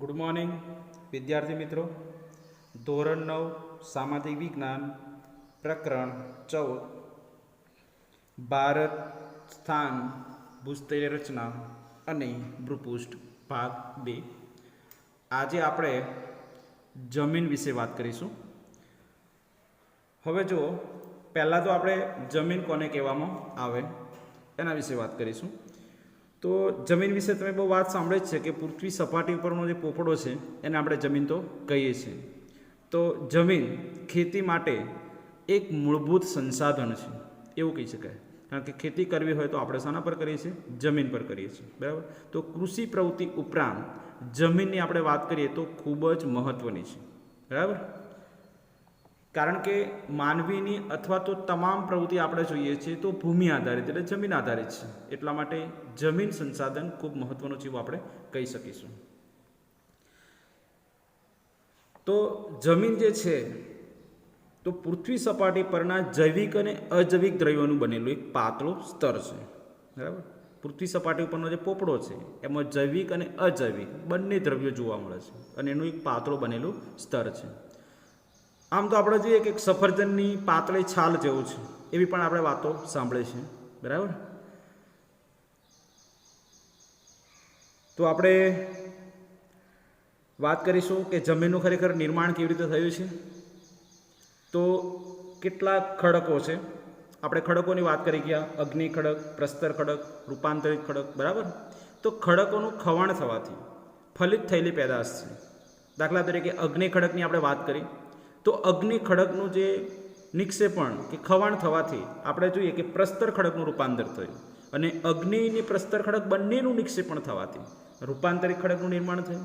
Good morning વિદ્યાર્થી મિત્રો. ધોરણ 9 સામાજિક વિજ્ઞાન પ્રકરણ 14 ભારત સ્થાન ભૂસ્તરીય રચના અને ભૂપૃષ્ઠ ભાગ 2. આજે આપણે જમીન વિશે વાત કરીશું. હવે જો પહેલાં તો આપણે જમીન કોને કહેવામાં આવે એના વિશે વાત કરીશું. તો જમીન વિશે તમે બહુ વાત સાંભળે જ છે કે પૃથ્વી સપાટી ઉપરનો જે પોપડો છે એને આપણે જમીન તો કહીએ છીએ. તો જમીન ખેતી માટે એક મૂળભૂત સંસાધન છે એવું કહી શકાય. કારણ કે ખેતી કરવી હોય તો આપણે શાના પર કરીએ છીએ? જમીન પર કરીએ છીએ, બરાબર. તો કૃષિ પ્રવૃત્તિ ઉપરાંત જમીનની આપણે વાત કરીએ તો ખૂબ જ મહત્ત્વની છે, બરાબર. કારણ કે માનવીની અથવા તો તમામ પ્રવૃત્તિ આપણે જોઈએ છીએ તો ભૂમિ આધારિત એટલે જમીન આધારિત છે. એટલા માટે જમીન સંસાધન ખૂબ મહત્વનું છે એવું આપણે કહી શકીશું. તો જમીન જે છે તો પૃથ્વી સપાટી પરના જૈવિક અને અજૈવિક દ્રવ્યોનું બનેલું એક પાતળું સ્તર છે, બરાબર. પૃથ્વી સપાટી ઉપરનો જે પોપડો છે એમાં જૈવિક અને અજૈવિક બંને દ્રવ્યો જોવા મળે છે અને એનું એક પાતળું બનેલું સ્તર છે. આમ તો આપણે જોઈએ કે સફરજનની પાતળી છાલ જેવું છે એવી પણ આપણે વાતો સાંભળીએ છીએ, બરાબર. તો આપણે વાત કરીશું કે જમીનનું ખરેખર નિર્માણ કેવી રીતે થયું છે. તો કેટલાક ખડકો છે. આપણે ખડકોની વાત કરી ગયા: અગ્નિ ખડક, પ્રસ્તર ખડક, રૂપાંતરિત ખડક, બરાબર. તો ખડકોનું ખવાણ થવાથી ફલિત થયેલી પેદાશ છે. દાખલા તરીકે અગ્નિ ખડકની આપણે વાત કરી તો અગ્નિ ખડકનું જે નિક્ષેપણ કે ખવાણ થવાથી આપણે જોઈએ કે પ્રસ્તર ખડકનું રૂપાંતર થયું અને અગ્નિની પ્રસ્તર ખડક બંનેનું નિક્ષેપણ થવાથી રૂપાંતરિત ખડકનું નિર્માણ થયું.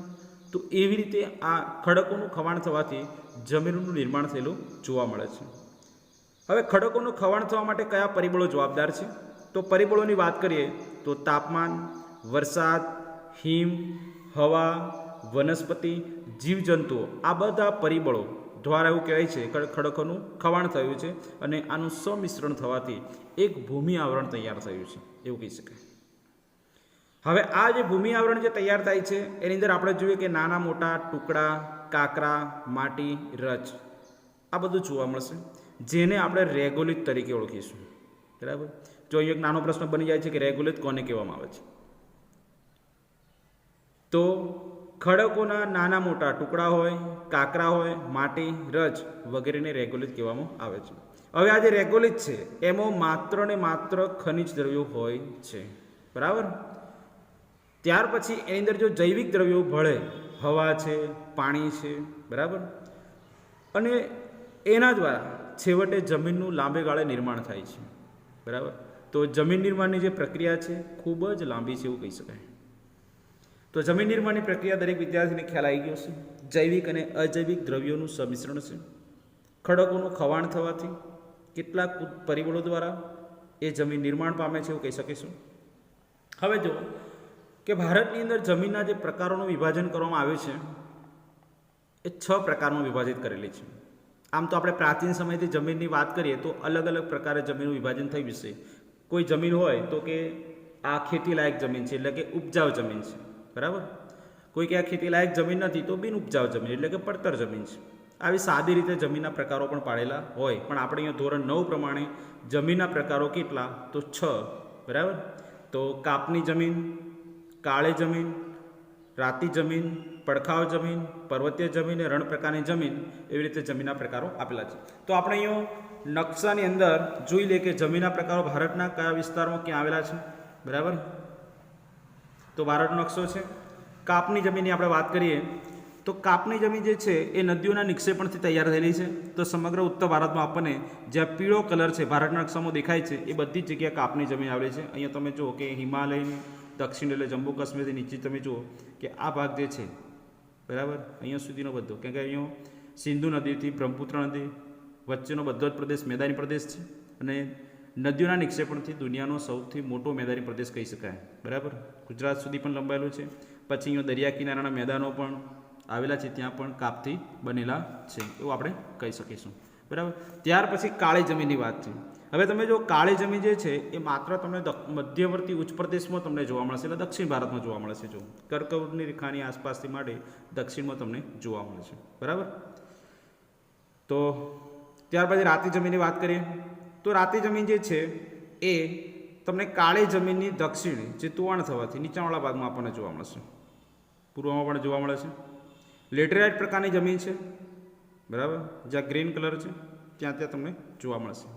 તો એવી રીતે આ ખડકોનું ખવાણ થવાથી જમીનનું નિર્માણ થયેલું જોવા મળે છે. હવે ખડકોનું ખવાણ થવા માટે કયા પરિબળો જવાબદાર છે? તો પરિબળોની વાત કરીએ તો તાપમાન, વરસાદ, હિમ, હવા, વનસ્પતિ, જીવજંતુઓ, આ બધા પરિબળો દ્વારા એવું કહેવાય છે કે ખડકોનું ખવાણ થયું છે અને આનું સંમિશ્રણ થવાથી એક ભૂમિ આવરણ તૈયાર થયું છે એવું કહી શકાય. હવે આ જે ભૂમિ આવરણ જે તૈયાર થાય છે એની અંદર આપણે જોઈએ કે નાના મોટા ટુકડા, કાંકરા, માટી, રચ, આ બધું જોવા મળશે, જેને આપણે રેગોલિથ તરીકે ઓળખીશું, બરાબર. જો અહીં એક નાનો પ્રશ્ન બની જાય છે કે રેગોલિથ કોને કહેવામાં આવે છે? તો ખડકોના નાના મોટા ટુકડા હોય, કાંકરા હોય, માટી, રચ વગેરેને રેગોલિથ કહેવામાં આવે છે. હવે આ જે રેગોલિથ છે એમાં માત્ર ને માત્ર ખનિજ દ્રવ્યો હોય છે, બરાબર. ત્યાર પછી એની અંદર જો જૈવિક દ્રવ્યો ભળે, હવા છે, પાણી છે, બરાબર, અને એના દ્વારા છેવટે જમીનનું લાંબે ગાળે નિર્માણ થાય છે, બરાબર. તો જમીન નિર્માણની જે પ્રક્રિયા છે ખૂબ જ લાંબી છે એવું કહી શકાય. તો જમીન નિર્માણની પ્રક્રિયા દરેક વિદ્યાર્થીને ખ્યાલ આવી ગયો છે. જૈવિક અને અજૈવિક દ્રવ્યોનું સંમિશ્રણ છે. ખડકોનું ખવાણ થવાથી કેટલાક પરિબળો દ્વારા એ જમીન નિર્માણ પામે છે એવું કહી શકીશું. હવે જો કે ભારતની અંદર જમીનના જે પ્રકારોનું વિભાજન કરવામાં આવ્યું છે એ 6 પ્રકારમાં વિભાજિત કરેલી છે. આમ તો આપણે પ્રાચીન સમયથી જમીનની વાત કરીએ તો અલગ અલગ પ્રકારે જમીનનું વિભાજન થયું છે. કોઈ જમીન હોય તો કે આ ખેતીલાયક જમીન છે એટલે કે ઉપજાઉ જમીન છે, બરાબર. કોઈ કે આ ખેતીલાયક જમીન નથી તો બિન ઉપજાઉ જમીન એટલે કે પડતર જમીન છે. આવી સાદી રીતે જમીનના પ્રકારો પણ પાડેલા હોય, પણ આપણે અહીંયા ધોરણ 9 પ્રમાણે જમીનના પ્રકારો કેટલા? તો 6, બરાબર. તો કાપની જમીન, કાળી જમીન, રાતી જમીન, પડખાવ જમીન, પર્વતીય જમીન અને રણ પ્રકારની જમીન, એવી રીતે જમીનના પ્રકારો આપેલા છે. તો આપણે અહીંયા નકશાની અંદર જોઈ લઈએ કે જમીનના પ્રકારો ભારતના કયા વિસ્તારમાં ક્યાં આવેલા છે, બરાબર. તો ભારતનો નકશો છે. કાપની જમીનની આપણે વાત કરીએ તો કાપની જમીન જે છે એ નદીઓના નિક્ષેપણથી તૈયાર થયેલી છે. તો સમગ્ર ઉત્તર ભારતમાં આપણને જ્યાં પીળો કલર છે ભારતના નકશામાં દેખાય છે એ બધી જ જગ્યાએ કાપની જમીન આવેલી છે. અહીંયા તમે જુઓ કે હિમાલયની દક્ષિણ એટલે જમ્મુ કાશ્મીરથી નીચે તમે જુઓ કે આ ભાગ જે છે, બરાબર, અહીંયા સુધીનો બધો, કેમ કે અહીંયા સિંધુ નદીથી બ્રહ્મપુત્ર નદી વચ્ચેનો બધો જ પ્રદેશ મેદાની પ્રદેશ છે અને નદીઓના નિક્ષેપણથી દુનિયાનો સૌથી મોટો મેદાની પ્રદેશ કહી શકાય, બરાબર. ગુજરાત સુધી પણ લંબાયેલું છે. પછી અહીંયા દરિયા કિનારાના મેદાનો પણ આવેલા છે, ત્યાં પણ કાપથી બનેલા છે એવું આપણે કહી શકીશું, બરાબર. ત્યાર પછી કાળી જમીનની વાત છે. હવે તમે જો કાળી જમીન જે છે એ માત્ર તમને મધ્યવર્તી ઉચ્ચ પ્રદેશમાં તમને જોવા મળશે, એટલે દક્ષિણ ભારતમાં જોવા મળે છે. જો કર્કવૃતની રેખાની આસપાસથી માંડી દક્ષિણમાં તમને જોવા મળે છે. બરાબર. તો ત્યાર પછી રાતી જમીનની વાત કરીએ તો રાતી જમીન જે છે એ તમને કાળી જમીનની દક્ષિણ જે તુવાણ થવાથી નીચાણવાળા ભાગમાં આપણને જોવા મળશે, પૂર્વમાં પણ જોવા મળે છે. લેટેરાઇટ પ્રકારની જમીન છે. બરાબર. જ્યાં ગ્રીન કલર છે ત્યાં તમને જોવા મળશે.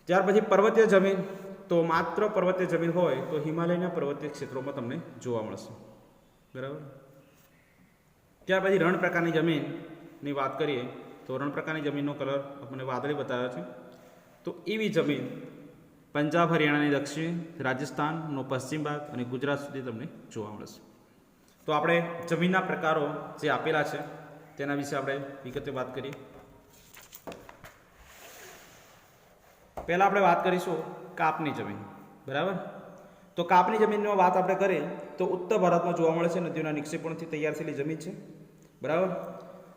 ત્યાર પછી પર્વતીય જમીન, તો માત્ર પર્વતીય જમીન હોય તો હિમાલયના પર્વતીય ક્ષેત્રોમાં તમને જોવા મળશે. બરાબર. ત્યાર પછી રણ પ્રકારની જમીનની વાત કરીએ તો રણ પ્રકારની જમીનનો કલર આપણને વાદળી બતાવ્યો છે. તો એવી જમીન પંજાબ હરિયાણાની દક્ષિણ, રાજસ્થાનનો પશ્ચિમ ભાગ અને ગુજરાત સુધી તમને જોવા મળશે. તો આપણે જમીનના પ્રકારો જે આપેલા છે તેના વિશે આપણે વિગતે વાત કરીએ. પહેલાં આપણે વાત કરીશું કાપની જમીન. બરાબર. તો કાપની જમીનની વાત આપણે કરીએ તો ઉત્તર ભારતમાં જોવા મળે છે, નદીઓના નિક્ષેપણથી તૈયાર થયેલી જમીન છે. બરાબર.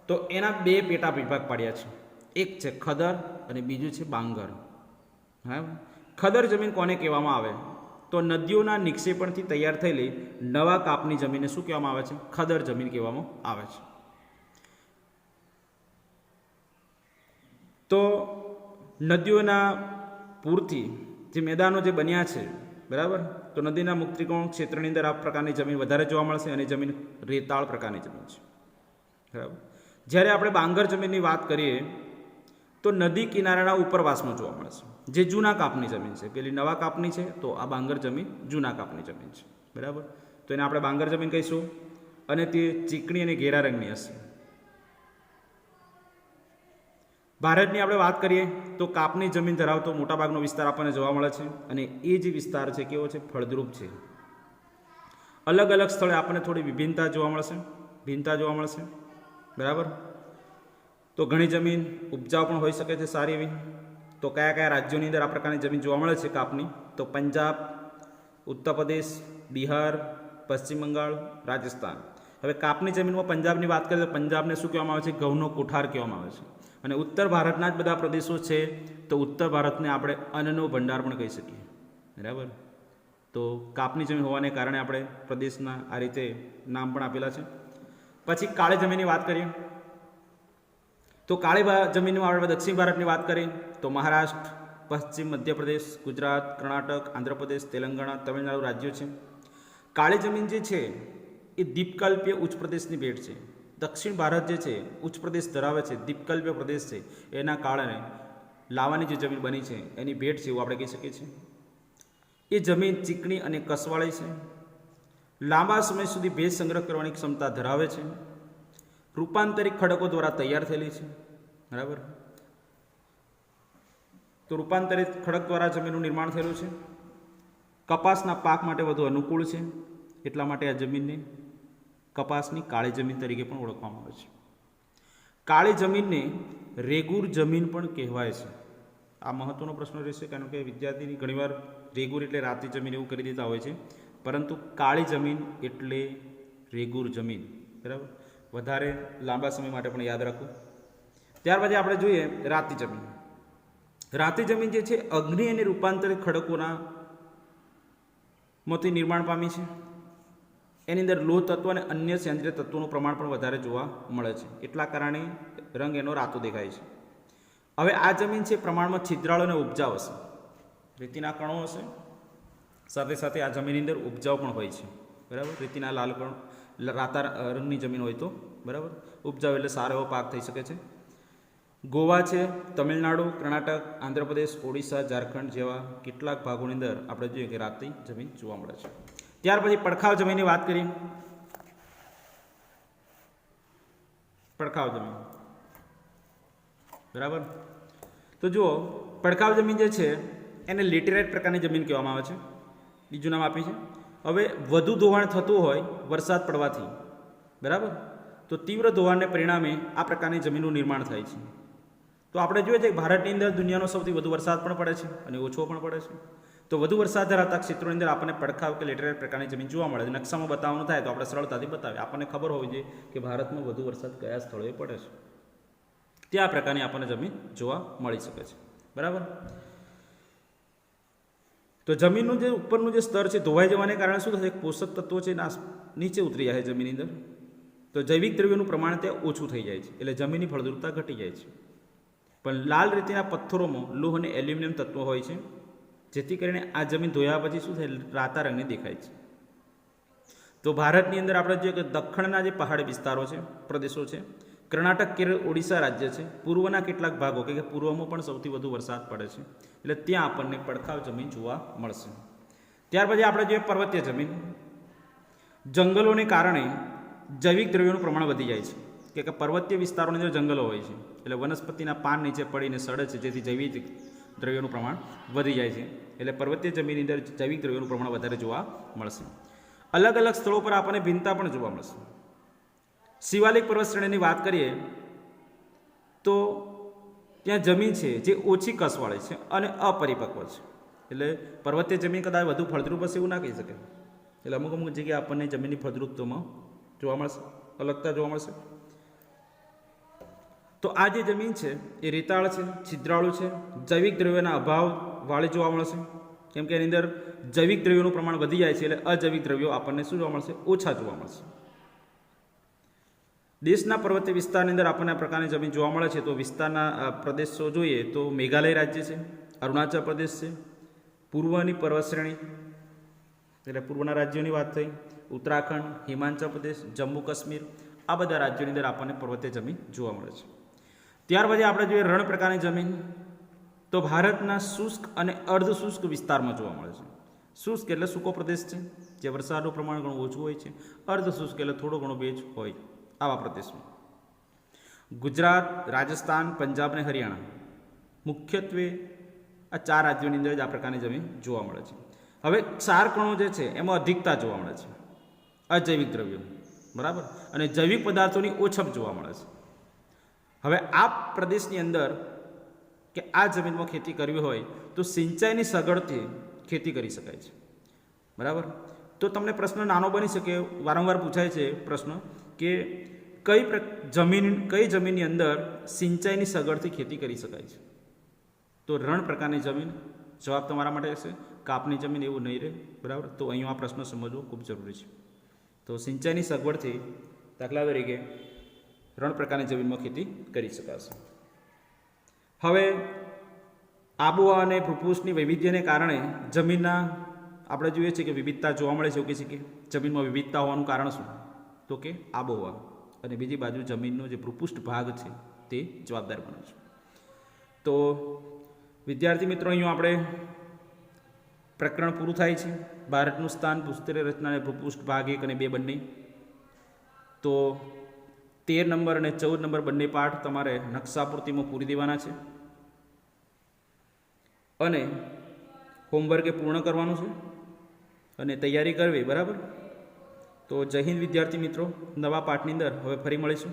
તો એના બે પેટા વિભાગ પાડ્યા છે, એક છે ખદર અને બીજું છે બાંગર. હા, ખદર જમીન કોને કહેવામાં આવે તો નદીઓના નિક્ષેપણથી તૈયાર થયેલી નવા કાપની જમીનને શું કહેવામાં આવે છે? ખદર જમીન કહેવામાં આવે છે. તો નદીઓના પૂરથી જે મેદાનો જે બન્યા છે, બરાબર, તો નદીના મુક્ત ત્રિકોણ ક્ષેત્રની અંદર આ પ્રકારની જમીન વધારે જોવા મળશે અને જમીન રેતાળ પ્રકારની જમીન છે. બરાબર. જ્યારે આપણે બાંગર જમીનની વાત કરીએ તો નદી કિનારાના ઉપરવાસમાં જોવા મળે છે, જે જૂના કાપની જમીન છે. પેલી નવા કાપની છે, તો આ બાંગર જમીન જૂના કાપની જમીન છે. બરાબર. તો એને આપણે બાંગર જમીન કહીશું અને તે ચીકણી અને ઘેરા રંગની હશે. ભારતની આપણે વાત કરીએ તો કાપની જમીન ધરાવતો મોટાભાગનો વિસ્તાર આપણને જોવા મળે છે અને એ જે વિસ્તાર છે કેવો છે? ફળદ્રુપ છે. અલગ અલગ સ્થળે આપણને થોડી ભિન્નતા જોવા મળશે. બરાબર. તો ઘણી જમીન ઉપજાઉ પણ હોઈ શકે છે, સારી એવી. તો કયા કયા રાજ્યોની અંદર આ પ્રકારની જમીન જોવા મળે છે કાપની? તો પંજાબ, ઉત્તર પ્રદેશ, બિહાર, પશ્ચિમ બંગાળ, રાજસ્થાન. હવે કાપની જમીનમાં પંજાબની વાત કરીએ તો પંજાબને શું કહેવામાં આવે છે? ઘઉંનો કોઠાર કહેવામાં આવે છે. અને ઉત્તર ભારતના જ બધા પ્રદેશો છે, તો ઉત્તર ભારતને આપણે અન્નનો ભંડાર પણ કહી શકીએ. બરાબર. તો કાપની જમીન હોવાને કારણે આપણે પ્રદેશના આ રીતે નામ પણ આપેલા છે. પછી કાળી જમીનની વાત કરીએ તો કાળી જમીનમાં આપણે દક્ષિણ ભારતની વાત કરીએ તો મહારાષ્ટ્ર, પશ્ચિમ મધ્યપ્રદેશ, ગુજરાત, કર્ણાટક, આંધ્રપ્રદેશ, તેલંગાણા, તમિલનાડુ રાજ્યો છે. કાળી જમીન જે છે એ દ્વીપકલ્પીય ઉચ્ચ પ્રદેશની ભેટ છે. દક્ષિણ ભારત જે છે ઉચ્ચ પ્રદેશ ધરાવે છે, દ્વીપકલ્પીય પ્રદેશ છે, એના કારણે લાવાની જે જમીન બની છે એની ભેટ છે એવું આપણે કહી શકીએ છીએ. એ જમીન ચીકણી અને કસવાળી છે, લાંબા સમય સુધી ભેજ સંગ્રહ કરવાની ક્ષમતા ધરાવે છે, રૂપાંતરિત ખડકો દ્વારા તૈયાર થયેલી છે. બરાબર. તો રૂપાંતરિત ખડક દ્વારા જમીનનું નિર્માણ થયેલું છે. કપાસના પાક માટે વધુ અનુકૂળ છે, એટલા માટે આ જમીનને કપાસની કાળી જમીન તરીકે પણ ઓળખવામાં આવે છે. કાળી જમીનને રેગુર જમીન પણ કહેવાય છે. આ મહત્વનો પ્રશ્ન રહેશે, કારણ કે વિદ્યાર્થીની ઘણીવાર રેગુર એટલે રાતી જમીન એવું કરી દેતા હોય છે, પરંતુ કાળી જમીન એટલે રેગુર જમીન. બરાબર. વધારે લાંબા સમય માટે પણ યાદ રાખવું. ત્યાર પછી આપણે જોઈએ રાતી જમીન. રાતી જમીન જે છે અગ્નિ અને રૂપાંતરિત ખડકોના માંથી નિર્માણ પામી છે. એની અંદર લોહ તત્વ અને અન્ય સેન્દ્રિય તત્વોનું પ્રમાણ પણ વધારે જોવા મળે છે, એટલા કારણે રંગ એનો રાતો દેખાય છે. હવે આ જમીન છે પ્રમાણમાં છિદ્રાળુ અને ઉપજાઉ હશે, રેતીના કણો હશે, સાથે સાથે આ જમીનની અંદર ઉપજાઉ પણ હોય છે. બરાબર. રેતીના લાલ કણ રાતા રંગની જમીન હોય તો બરાબર ઉપજાઉ એટલે સારો એવો પાક થઈ શકે છે. ગોવા છે, તમિલનાડુ, કર્ણાટક, આંધ્રપ્રદેશ, ઓડિશા, ઝારખંડ જેવા કેટલાક ભાગોની અંદર આપણે જોઈએ કે રાતી જમીન જોવા મળે છે. ત્યાર પછી પડખાવ જમીનની વાત કરીએ. પડખાવ જમીન. બરાબર. તો જુઓ, પડખાવ જમીન જે છે એને લેટેરાઇટ પ્રકારની જમીન કહેવામાં આવે છે, બીજું નામ આપ્યું છે. હવે વધુ ધોવાણ થતું હોય વરસાદ પડવાથી, બરાબર, તો તીવ્ર ધોવાણને પરિણામે આ પ્રકારની જમીનનું નિર્માણ થાય છે. તો આપણે જોઈએ છીએ કે ભારતની અંદર દુનિયાનો સૌથી વધુ વરસાદ પણ પડે છે અને ઓછો પણ પડે છે. તો વધુ વરસાદ ધરાવતા ક્ષેત્રોની અંદર આપણને પડખાવ કે લેટેરાઇટ પ્રકારની જમીન જોવા મળે છે. નકશામાં બતાવવાનું થાય તો આપણે સરળતાથી બતાવીએ. આપણને ખબર હોવી જોઈએ કે ભારતમાં વધુ વરસાદ કયા સ્થળોએ પડે છે. ત્યાં આ પ્રકારની આપણને જમીન જોવા મળી શકે છે. બરાબર. તો જમીનનું જે ઉપરનું જે સ્તર છે ધોવાઈ જવાને કારણે શું થશે, પોષક તત્વો છે નીચે ઉતરી જાય છે જમીનની અંદર. તો જૈવિક દ્રવ્યોનું પ્રમાણ ત્યાં ઓછું થઈ જાય છે, એટલે જમીનની ફળદ્રુપતા ઘટી જાય છે. પણ લાલ રેતીના પથ્થરોમાં લોહ અને એલ્યુમિનિયમ તત્વો હોય છે, જેથી કરીને આ જમીન ધોયા પછી શું થાય, રાતા રંગની દેખાય છે. તો ભારતની અંદર આપણે જોઈએ કે દક્ષિણના જે પહાડી વિસ્તારો છે, પ્રદેશો છે, કર્ણાટક, કેરળ, ઓડિશા રાજ્ય છે, પૂર્વના કેટલાક ભાગો કે પૂર્વમાં પણ સૌથી વધુ વરસાદ પડે છે, એટલે ત્યાં આપણને પડખાવ જમીન જોવા મળશે. ત્યાર પછી આપણે જોઈએ પર્વતીય જમીન. જંગલોને કારણે જૈવિક દ્રવ્યોનું પ્રમાણ વધી જાય છે, કે પર્વતીય વિસ્તારોની અંદર જંગલો હોય છે, એટલે વનસ્પતિના પાન નીચે પડીને સડે છે, જેથી જૈવિક દ્રવ્યોનું પ્રમાણ વધી જાય છે. એટલે પર્વતીય જમીનની અંદર જૈવિક દ્રવ્યોનું પ્રમાણ વધારે જોવા મળશે. અલગ અલગ સ્થળો પર આપણને ભિન્નતા પણ જોવા મળશે. શિવાલિક પર્વત શ્રેણીની વાત કરીએ તો ત્યાં જમીન છે જે ઓછી કસવાળી છે અને અપરિપક્વ છે. એટલે પર્વતીય જમીન કદાચ વધુ ફળદ્રુપ હશે એવું ના કહી શકે. એટલે અમુક અમુક જગ્યાએ આપણને જમીનની ફળદ્રુપતામાં જોવા મળશે, અલગતા જોવા મળશે. તો આ જે જમીન છે એ રેતાળ છે, છિદ્રાળુ છે, જૈવિક દ્રવ્યોના અભાવવાળી જોવા મળશે, કેમ કે એની અંદર જૈવિક દ્રવ્યોનું પ્રમાણ વધી જાય છે, એટલે અજૈવિક દ્રવ્યો આપણને શું જોવા મળશે, ઓછા જોવા મળશે. દેશના પર્વતીય વિસ્તારની અંદર આપણને આ પ્રકારની જમીન જોવા મળે છે. તો વિસ્તારના પ્રદેશો જોઈએ તો મેઘાલય રાજ્ય છે, અરુણાચલ પ્રદેશ છે, પૂર્વની પર્વત શ્રેણી એટલે પૂર્વના રાજ્યોની વાત થઈ, ઉત્તરાખંડ, હિમાચલ પ્રદેશ, જમ્મુ કાશ્મીર, આ બધા રાજ્યોની અંદર આપણને પર્વતીય જમીન જોવા મળે છે. ત્યાર પછી આપણે જોઈએ રણ પ્રકારની જમીન. તો ભારતના શુષ્ક અને અર્ધ શુષ્ક વિસ્તારમાં જોવા મળે છે. શુષ્ક એટલે સૂકો પ્રદેશ છે, જે વરસાદનું પ્રમાણ ઘણું ઓછું હોય છે. અર્ધ શુષ્ક એટલે થોડો ઘણો ભેજ હોય, આવા પ્રદેશમાં. ગુજરાત, રાજસ્થાન, પંજાબ અને હરિયાણા મુખ્યત્વે આ 4 રાજ્યોની અંદર જ આ પ્રકારની જમીન જોવા મળે છે. હવે ક્ષાર કણો જે છે એમાં અધિકતા જોવા મળે છે, અજૈવિક દ્રવ્યો, બરાબર, અને જૈવિક પદાર્થોની ઓછપ જોવા મળે છે. હવે આ પ્રદેશની અંદર કે આ જમીનમાં ખેતી કરવી હોય તો સિંચાઈની સગવડથી ખેતી કરી શકાય છે. બરાબર. તો તમને પ્રશ્ન નાનો બની શકે, વારંવાર પૂછાય છે પ્રશ્ન કે કઈ જમીનની અંદર સિંચાઈની સગવડથી ખેતી કરી શકાય છે. તો રણ પ્રકારની જમીન જવાબ તમારા માટે હશે. કાપની જમીન એવું નહીં રહે. બરાબર. તો અહીં આ પ્રશ્ન સમજવો ખૂબ જરૂરી છે. તો સિંચાઈની સગવડથી દાખલા તરીકે રણ પ્રકારની જમીનમાં ખેતી કરી શકાશે. હવે આબોહવા અને ભૂપૃષ્ઠની વૈવિધ્યને કારણે જમીનના આપણે જોઈએ છીએ કે વિવિધતા જોવા મળે છે. એવું કહી શકીએ જમીનમાં વિવિધતા હોવાનું કારણ શું, તો કે આબોહવા, અને બીજી બાજુ જમીનનો જે ભૂપૃષ્ઠ ભાગ છે તે જવાબદાર બને છે. તો વિદ્યાર્થી મિત્રો, અહીં આપણે પ્રકરણ પૂરું થાય છે. ભારતનું સ્થાન, ભૂસ્તરીય રચના અને ભૂપૃષ્ઠ ભાગ 1 અને 2 બંને. તો 13 નંબર અને 14 નંબર બંને પાઠ તમારે નકશા પૂર્તિમાં પૂરી દેવાના છે અને હોમવર્ક એ પૂર્ણ કરવાનું છે અને તૈયારી કરવી. બરાબર. તો જય હિન્દ વિદ્યાર્થી મિત્રો. નવા પાઠની અંદર હવે ફરી મળીશું.